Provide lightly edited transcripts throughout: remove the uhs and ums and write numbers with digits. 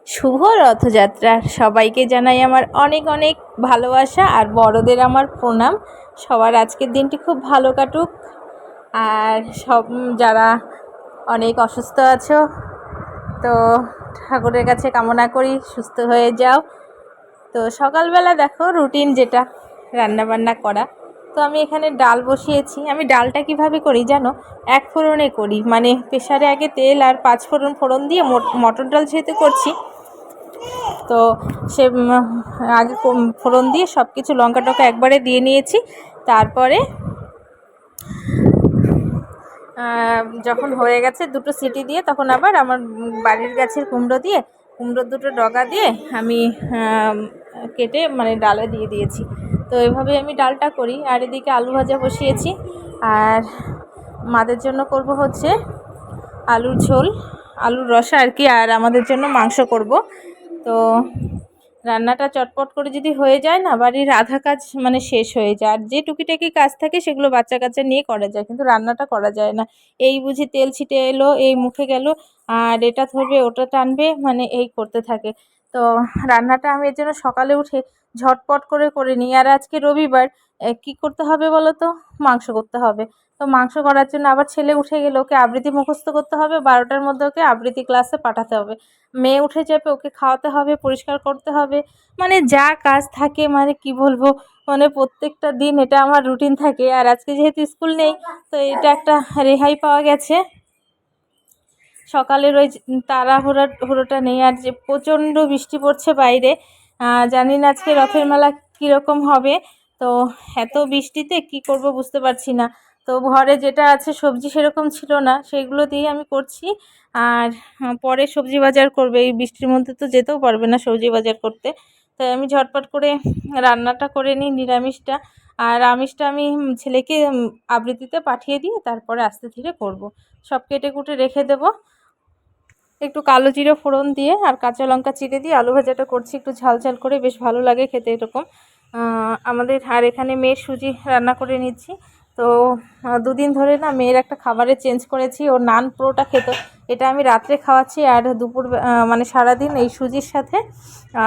শুভ রথযাত্রা। সবাইকে জানাই আমার অনেক অনেক ভালোবাসা আর বড়দের আমার প্রণাম। সবার আজকের দিনটি খুব ভালো কাটুক। আর সব যারা অনেক অসুস্থ আছো, তো ঠাকুরের কাছে কামনা করি সুস্থ হয়ে যাও। তো সকালবেলা দেখো রুটিন যেটা রান্নাবান্না করা, তো আমি এখানে ডাল বসিয়েছি। আমি ডালটা কিভাবে করি জানো? এক ফোড়নে করি, মানে প্রেসারে আগে তেল আর 5 ফোড়ন দিয়ে মটর ডাল যেহেতু করছি, তো সে আগে ফোড়ন দিয়ে সব কিছু লঙ্কা টঙ্কা একবারে দিয়ে নিয়েছি। তারপরে যখন হয়ে গেছে 2টো সিটি দিয়ে, তখন আবার আমার বাড়ির গাছের কুমড়োর 2টো ডগা দিয়ে আমি কেটে মানে ডালে দিয়ে দিয়েছি। তো এভাবেই আমি ডালটা করি। আর এদিকে আলু ভাজা বসিয়েছি। আর মাদের জন্য করব হচ্ছে আলুর ঝোল, আলুর রসা আর কি। আর আমাদের জন্য মাংস করব। তো রান্নাটা চটপট করে যদি হয়ে যায় না, বাড়ির আধা কাজ মানে শেষ হয়ে যায়। আর যে টুকিটাকি কাজ থাকে সেগুলো বাচ্চা কাচ্চা নিয়ে করা যায়, কিন্তু রান্নাটা করা যায় না। এই বুঝি তেল ছিটে এলো, এই মুখে গেল, আর এটা ধরবে ওটা টানবে, মানে এই করতে থাকে। তো রান্নাটা আমি এর জন্য সকালে উঠে ঝটপট করে নিই। আর আজকে রবিবার, কি করতে হবে বলো তো? মাংস করতে হবে। তো মাংস করার জন্য আবার ছেলে উঠে গেলে ওকে আবৃত্তি মুখস্থ করতে হবে, 12টার মধ্যে ওকে আবৃত্তি ক্লাসে পাঠাতে হবে। মেয়ে উঠে যাবে, ওকে খাওয়াতে হবে, পরিষ্কার করতে হবে, মানে যা কাজ থাকে, মানে কি বলবো, মানে প্রত্যেকটা দিন এটা আমার রুটিন থাকে। আর আজকে যেহেতু স্কুল নেই, তো এটা একটা রেহাই পাওয়া গেছে। সকালের ওই হুড়োটা নেই। আর যে প্রচণ্ড বৃষ্টি পড়ছে বাইরে, জানি না আজকে রথের মেলা কীরকম হবে। তো এত বৃষ্টিতে কি করব বুঝতে পারছি না। তো ঘরে যেটা আছে সবজি সেরকম ছিল না, সেগুলো দিয়ে আমি করছি। আর পরে সবজি বাজার করবে, এই বৃষ্টির মধ্যে তো যেতেও পারবে না সবজি বাজার করতে। তাই আমি ঝটপট করে রান্নাটা করে নিই, নিরামিষটা। আর আমিষটা আমি ছেলেকে আবৃত্তিতে পাঠিয়ে দিয়ে তারপরে আস্তে ধীরে করব। সব কেটে কুটে রেখে দেবো। একটু কালো জিরে ফোড়ন দিয়ে আর কাঁচা লঙ্কা চিড়ে দিয়ে আলু ভাজাটা করছি, একটু ঝাল ঝাল করে, বেশ ভালো লাগে খেতে এরকম। আমাদের আর এখানে মেয়ের সুজি রান্না করে নিচ্ছি। তো 2 দিন ধরে না মেয়ের একটা খাবারে চেঞ্জ করেছি, ও নান পুরোটা খেত, এটা আমি রাত্রে খাওয়াচ্ছি। আর দুপুর মানে সারাদিন এই সুজির সাথে,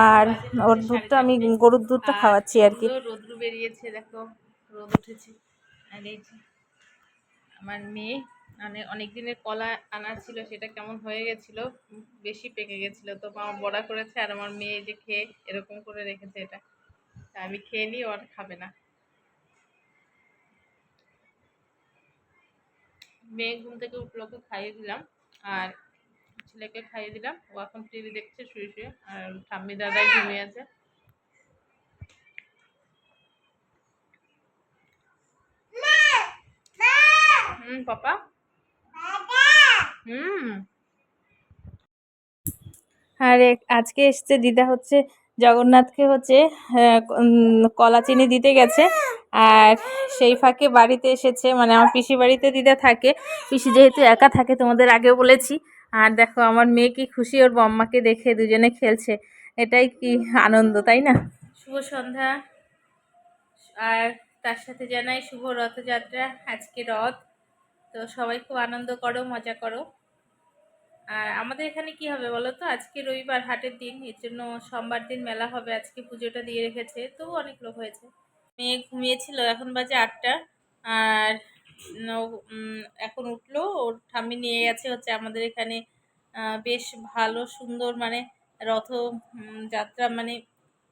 আর ওর দুধটা আমি গরুর দুধটা খাওয়াচ্ছি আর কি। রোদ্র বেরিয়েছে, দেখো রোদ উঠেছে। আর এই আমার মেয়ে, মানে অনেক দিনের কলা আনা ছিল, সেটা কেমন হয়ে গেছিল, বেশি পেকে গেছিল, তো মা বড়া করেছে। আর আমার মেয়ে যে খেয়ে এরকম করে রেখেছে, এটা আমি খেয়ে নিই, ওর খাবে না। মেয়ে ঘুম থেকে উঠলো, ওকে খাইয়ে দিলাম, আর ছেলেকে খাইয়ে দিলাম। ও এখন টিভি দেখছে শুয়ে শুয়ে, আর ঠাম্মি দাদাই ঘুমিয়ে আছে। পাপা। আর আজকে এসছে দিদা, হচ্ছে জগন্নাথকে হচ্ছে কলা চিনি দিতে গেছে। আর সেই ফাঁকে বাড়িতে এসেছে, মানে আমার পিসি বাড়িতে দিদা থাকে। পিসি যেহেতু একা থাকে, তোমাদের আগেও বলেছি। আর দেখো আমার মেয়ে কি খুশি ওর বম্মাকে দেখে, দুজনে খেলছে, এটাই কি আনন্দ, তাই না? শুভ সন্ধ্যা। আর তার সাথে জানাই শুভ রথযাত্রা। আজকে রথ, তো সবাই খুব আনন্দ করো, মজা করো। আর আমাদের এখানে কি হবে বলো তো, আজকে রবিবার হাটের দিন, এর জন্য সোমবার দিন মেলা হবে। আজকে পুজোটা দিয়ে রেখেছে, তো অনেক লোক হয়েছে। মেয়ে ঘুমিয়েছিল, এখন বাজে 8টা। আর এখন উঠলো, ওর ঠাম্মি নিয়ে গেছে হচ্ছে আমাদের এখানে বেশ ভালো সুন্দর, মানে রথ যাত্রা, মানে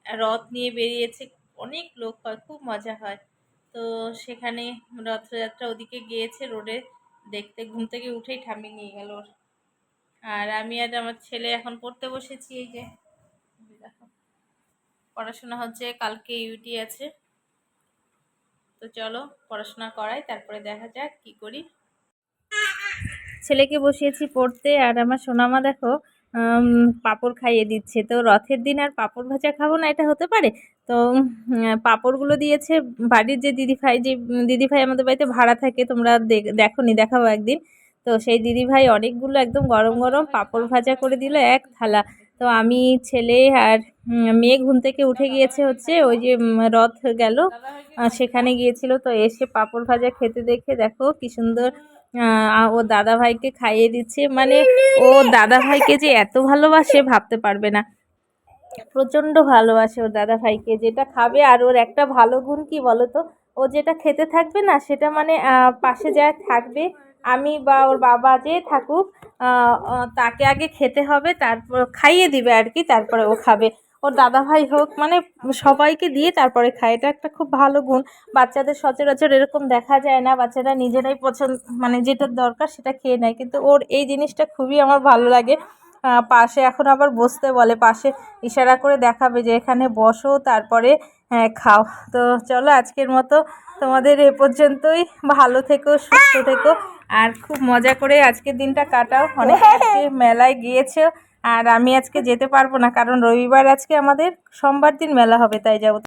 রথ নিয়ে বেরিয়েছে, অনেক লোক হয়, খুব মজা হয়। তো সেখানে রথযাত্রা ওদিকে গিয়েছে রোডে দেখতে, ঘুম থেকে উঠেই ঠাম্মি নিয়ে গেল ওর। আর আমি আর আমার ছেলে এখন পড়তে বসেছি। এই যে দেখো পড়াশোনা হচ্ছে, কালকে ইউটি আছে। তো চলো পড়াশোনা করাই, তারপরে দেখা যাক কি করি। ছেলেকে বসিয়েছি পড়তে। আর আমার সোনামা দেখো পাঁপড় খাইয়ে দিচ্ছে। তো রথের দিন আর পাঁপড় ভাজা খাবো না, এটা হতে পারে? তো পাঁপড়গুলো দিয়েছে বাড়ির যে দিদিভাই আমাদের বাড়িতে ভাড়া থাকে, তোমরা দেখোনি, দেখাবো একদিন। তো সেই দিদিভাই অনেকগুলো একদম গরম গরম পাঁপড় ভাজা করে দিল, এক থালা। তো আমি, ছেলে আর মেয়ে ঘুম থেকে উঠে গিয়েছে হচ্ছে ওই যে রথ গেল সেখানে গিয়েছিল, তো এসে পাঁপড় ভাজা খেতে দেখে দেখো কি সুন্দর ও দাদা ভাইকে খাইয়ে দিচ্ছে, মানে ও দাদা ভাইকে যে এত ভালোবাসে ভাবতে পারবে না, প্রচণ্ড ভালোবাসে ওর দাদা ভাইকে। যেটা খাবে, আর ওর একটা ভালো গুণ কি বলো তো, ও যেটা খেতে থাকবে না সেটা মানে পাশে যা থাকবে, আমি বা ওর বাবা যে থাকুক, তাকে আগে খেতে হবে, তারপর খাইয়ে দিবে আর কি, তারপরে ও খাবে। ওর দাদা ভাই হোক, মানে সবাইকে দিয়ে তারপরে খায়। এটা একটা খুব ভালো গুণ, বাচ্চাদের সচরাচর এরকম দেখা যায় না। বাচ্চারা নিজেরাই পছন্দ, মানে যেটা দরকার সেটা খেয়ে নেয়, কিন্তু ওর এই জিনিসটা খুবই আমার ভালো লাগে। পাশে এখন আবার বসতে বলে, পাশে ইশারা করে দেখাবে যে এখানে বসো, তারপরে হ্যাঁ খাও। তো চলো আজকের মতো তোমাদের এ পর্যন্তই। ভালো থেকো, সুস্থ থেকো, আর খুব মজা করে আজকের দিনটা কাটাও। অনেকে আজকে মেলায় গিয়েছো, আর আমি আজকে যেতে পারবো না, কারণ রবিবার আজকে আমাদের, সোমবার দিন মেলা হবে, তাই যাবো।